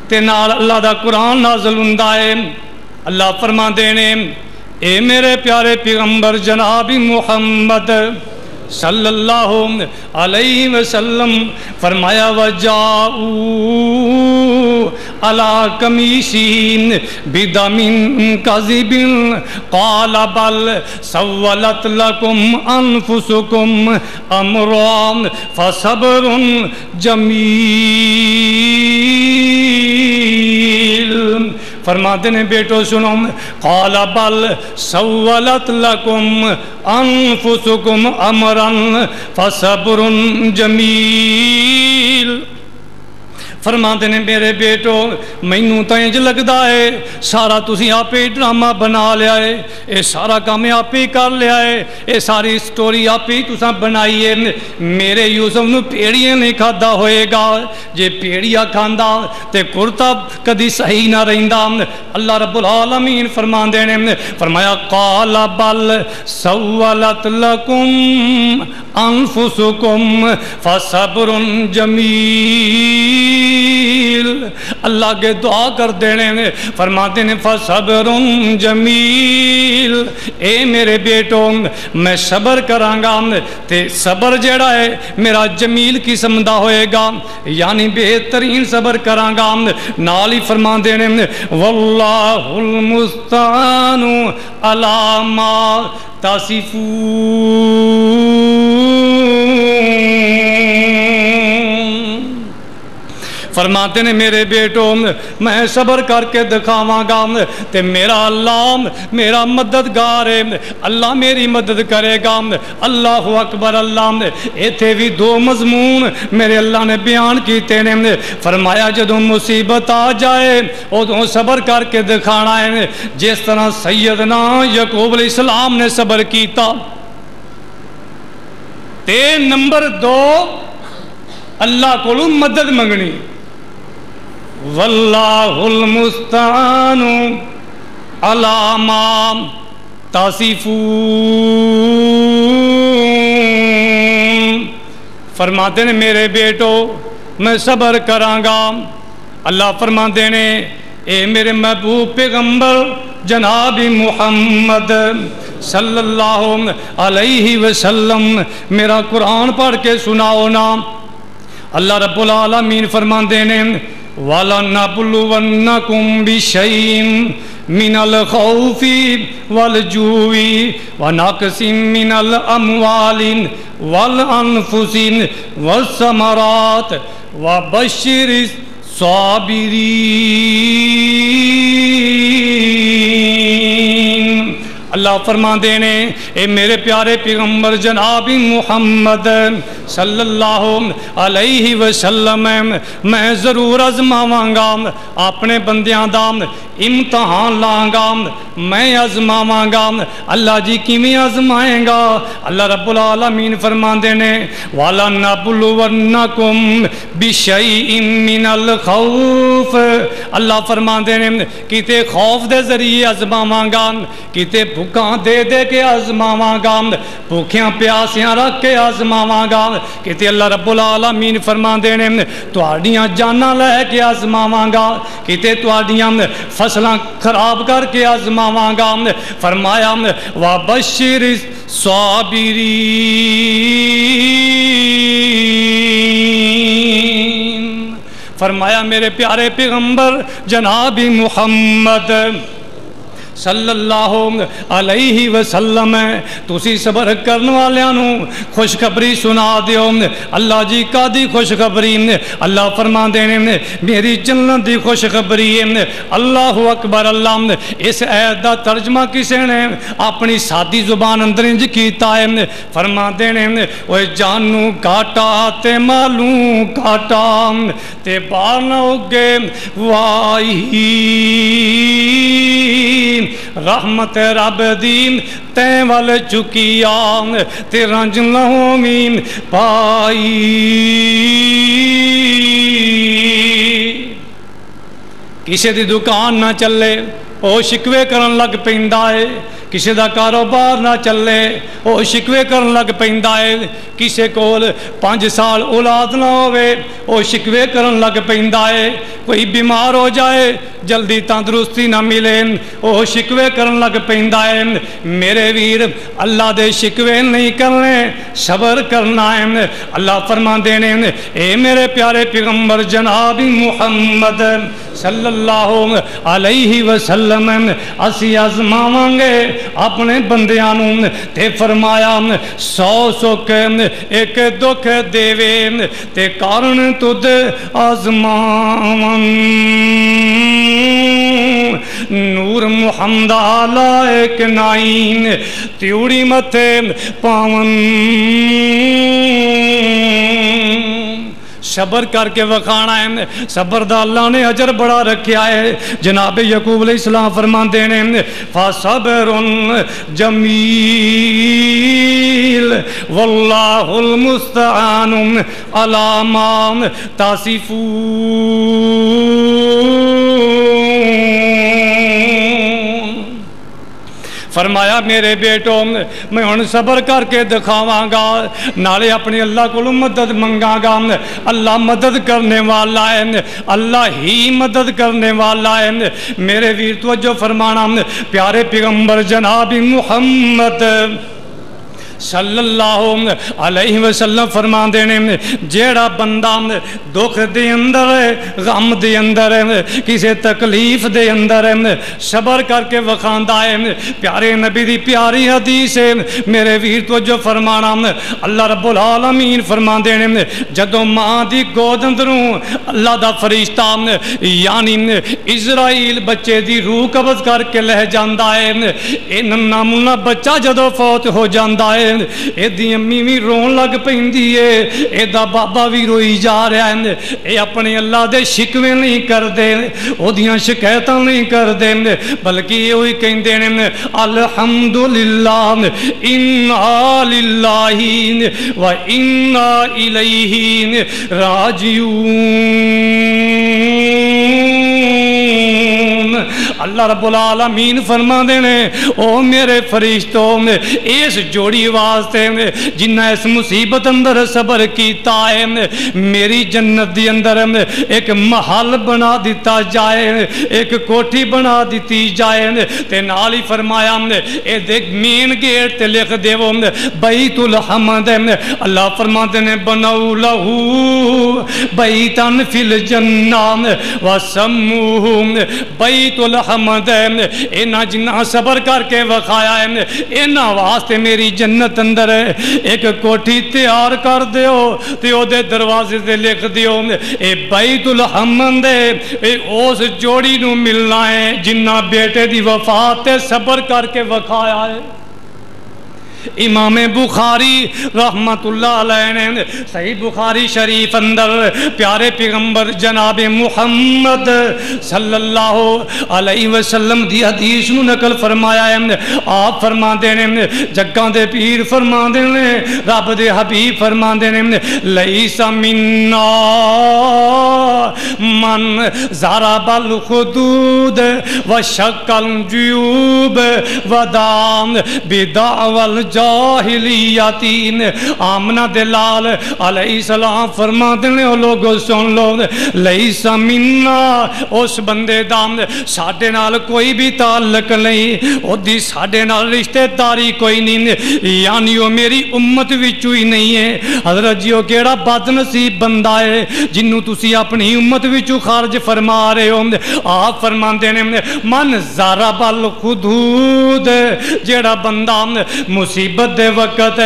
تے نال اللہ دا قرآن نازل ہوندا ہے۔ اللہ فرماندے نے اے میرے پیارے پیغمبر جناب محمد صلی اللہ علیہ وسلم فرمایا وجاؤ علی قمیصہ بدم کذب قال بل سولت لکم انفسکم امرا فصبر جمیل۔ فرماتے ہیں بیٹو سنو، قال بل سولت لکم انفسکم امرا فصبر جمیل۔ فرماتے ہیں میرے بیٹو مینوں تو انج لگدا ہے سارا تسی آپ ہی ڈرامہ بنا لیا ہے، اے سارا کام آپ ہی کر لیا ہے، اے ساری سٹوری آپ ہی تساں بنائی ہے۔ میرے یوسف نو پیڑیاں نہیں کھادا ہوئے گا، جے پیڑیاں کھاندا تے کرتا کدی صحیح نہ رہندا۔ اللہ رب العالمین فرماندے نے فرمایا قال بل سولت لکم انفسکم فصبر جمیل۔ اللہ کے دعا کر دینے فرماتے ہیں فصبر جمیل، اے میرے بیٹو میں صبر کرانگا تے صبر جڑا ہے میرا جمیل قسم دا ہوئے گا، یعنی بہترین صبر کرانگا۔ نالی فرماتے ہیں واللہ المستعان علی ما تصفون۔ فرماتے ہیں میرے بیٹو میں صبر کر کے دکھاواں گا تے میرا اللہ میرا مددگار ہے، اللہ میری مدد کرے گا۔ اللہ اکبر۔ اللہ ایتھے بھی دو مضمون میرے اللہ نے بیان کیتے نے۔ فرمایا جدوں مصیبت آ جائے ادوں صبر کر کے دکھانا ہے، جس طرح سیدنا یعقوب علیہ السلام نے صبر کیتا۔ تے نمبر دو اللہ کو مدد منگنی۔ واللہ المستعان علی ما تصفون۔ فرماتے ہیں میرے بیٹو میں صبر کرانگا۔ اللہ فرماتے ہیں اے میرے محبوب پیغمبر جناب محمد صلی اللہ علیہ وسلم میرا قرآن پڑھ کے سناؤ نا۔ اللہ رب العالمین فرماندے نے وَلَنَبْلُوَنَّكُمْ بِشَيْءٍ مِّنَ الْخَوْفِ وَالْجُوعِ وَنَقْصٍ مِّنَ الْأَمْوَالِ وَالْأَنفُسِ وَالثَّمَرَاتِ وَبَشِّرِ الصَّابِرِينَ۔ اللہ فرماندے نے اے میرے پیارے پیغمبر جناب محمد صلی اللہ علیہ وسلم میں ضرور آزماواں گا اپنے بندیاں دا امتحان لانگا، میں آزماواں گا۔ اللہ جی کیویں آزمائیں گا؟ اللہ رب العالمین فرماندے نے وَلَنَبْلُوَنَّكُمْ بِشَيْءٍ مِّنَ الْخَوْفِ۔ اللہ فرماندے نے کتے خوف دے ذریعے آزماواں گا، کتے بھوکاں دے دے کے آزماواں گا، بھوکیاں پیاسیاں رکھ کے آزماواں گا، کتے اللہ رب العالمین فرماندے نے تہاڈیاں جاناں لے کے آزماواں گا، کتے تہاڈیاں فصلاں خراب کر کے آزماواں گا۔ فرمایا وَبَشِّرِ الصَّابِرِينَ۔ فرمایا میرے پیارے پیغمبر جناب محمد صلی اللہ علیہ وسلم تسی صبر کرن والیاں خوشخبری سنا دیو۔ اللہ جی کا دی خوشخبری؟ اللہ فرماندے نے میری جنت دی خوشخبری ہے۔ اللہ اکبر۔ اللہ اس آیت دا ترجمہ کسے نے اپنی سادی زبان اندر انج کیتا ہے، فرماندے نے اوے جانوں کاٹا تے مالوں کاٹا تے بار نہ اگے وائی رحمت رب دین تین وال چکیا تے رنج لہومی پائی۔ کسی دی دکان نہ چلے، وہ شکوے کرن لگ پیندا ہے کسی دا کاروبار نہ چلے وہ شکوے کرن لگ پیندا ہے کسی کول 5 سال اولاد نہ ہوئے وہ شکوے کرن لگ پیندا ہے کوئی بیمار ہو جائے جلدی تندرستی نہ ملے وہ شکوے کرن لگ پیندا ہے میرے ویر اللہ دے شکوے نہیں کرنے صبر کرنا ہے اللہ فرماندے نے اے میرے پیارے پیغمبر جناب محمد صلی اللہ علیہ وسلم اسی آزماواں گے اپنے بندیاں نوں تے فرمایا 100 سکھ ایک دکھ دیوے تے کارن تد آزماواں نور محمد لائق نائن تیوڑی متھے پاون صبر کر کے وکھانا ہے صبر دا اللہ نے اجر بڑا رکھیا ہے جناب یعقوب علیہ السلام فرماندے نے فصبر جمیل واللہ المستعان علی ما تصفون فرمایا میرے بیٹوں میں ہن صبر کر کے دکھاواں گا نالے اپنے اللہ کو مدد منگاں گا اللہ مدد کرنے والا ہے اللہ ہی مدد کرنے والا ہے میرے ویر توجہ فرمانا پیارے پیغمبر جناب محمد صلی اللہ علیہ وسلم فرمان دینے جیڑا بندہ دکھ دے اندر ہے غم دے اندر ہے کسی تکلیف دے اندر ہے صبر کر کے وکھاندا ہے پیارے نبی دی پیاری حدیث ہے میرے ویر توجہ فرمانا اللہ رب العالمین فرمان دینے جدوں ماں دی گود اندروں اللہ دا فرشتہ یعنی اسرائیل بچے دی روح قبض کر کے لے جاندا ہے اے ننھا منھا بچہ جدوں فوت ہو جاندا ہے اے دی امی بھی رون لگ پیندی ہے اے دا بابا بھی روئی جا رہا ہے اے اپنے اللہ دے شکوے نہیں کر دے او دیاں شکایتاں نہیں کر دے بلکہ یہ ہوئی کہندے نے الحمدللہ انا للہ و انا الیہ راجعون اللہ رب العالمین فرما دینے او میرے فرشتوں اس جوڑی واسطے جنہ اس مصیبت اندر صبر کیتا ہے میری جنت دی اندر ایک محل بنا دیتا جائے ایک کوٹھی بنا دیتی جائے تے نال ہی فرمایا اے دیکھ مین گیٹ تے لکھ دیو بیت الحمد اللہ فرما دینے بناو لہو بیتن فی الجنہ وسموہ بیت الحمد اینا جنہ صبر کر کے وکھایا ہے اینا واسطے میری جنت اندر ایک کوٹھی تیار کر دیو تے او دے دروازے سے لکھ دیو اے بیت الحمد اے اس جوڑی نو ملنا ہے جنہ بیٹے دی وفات تے صبر کر کے وکھایا ہے امام بخاری رحمت اللہ علیہ نے صحیح بخاری شریف اندر پیارے پیغمبر جناب محمد صلی اللہ علیہ وسلم دی حدیث نو نقل فرمایا ہے آپ فرما دینے جگاں دے پیر فرما دینے رب دے حبیب فرما دینے لیس منا من ضرب الخدود وشق الجیوب ودام بدعوال جاہلیاتین آمنہ دلال علیہ السلام فرما دینے او لوگو سن لو لیسا مننا اس بندے دام ساڑھے نال کوئی بھی تعلق نہیں او دی ساڑھے نال رشتہ داری کوئی نہیں یعنی وہ میری امت وچو ہی نہیں ہے حضرت جیو کیڑا بد نصیب بندہ ہے جنہوں تسی اپنی امت وچو خارج فرما رہے ہو آپ فرما دینے من ضرب الخدود جیڑا بندہ مصیبت دے وقت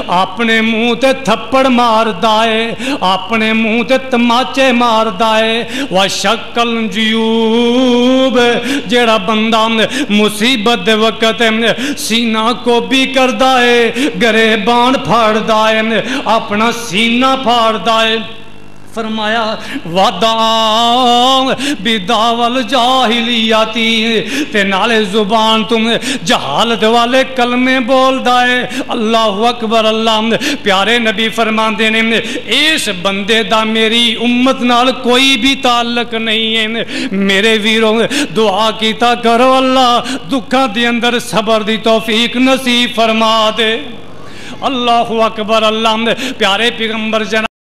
اپنے منہ تے تھپڑ مار دائے اپنے منہ تے تماچے مار دائے وشق الجیوب جیڑا بندہ مصیبت دے وقت سینہ کو بھی کر دائے گریبان پھاڑ دائے اپنا سینہ پھاڑ دائے فرمایا وَدَعَا بِدَعْوَى الْجَاهِلِيَّةِ تے نالے زبان تم جہالت والے کلمے بول دائے اللہ اکبر اللہ پیارے نبی فرماندے نے اس بندے دا میری امت نال کوئی بھی تعلق نہیں ہے میرے ویروں دعا کیتا کرو اللہ دکھاں دے اندر صبر دی توفیق نصیب فرما دے اللہ اکبر اللہ پیارے پیغمبر جناب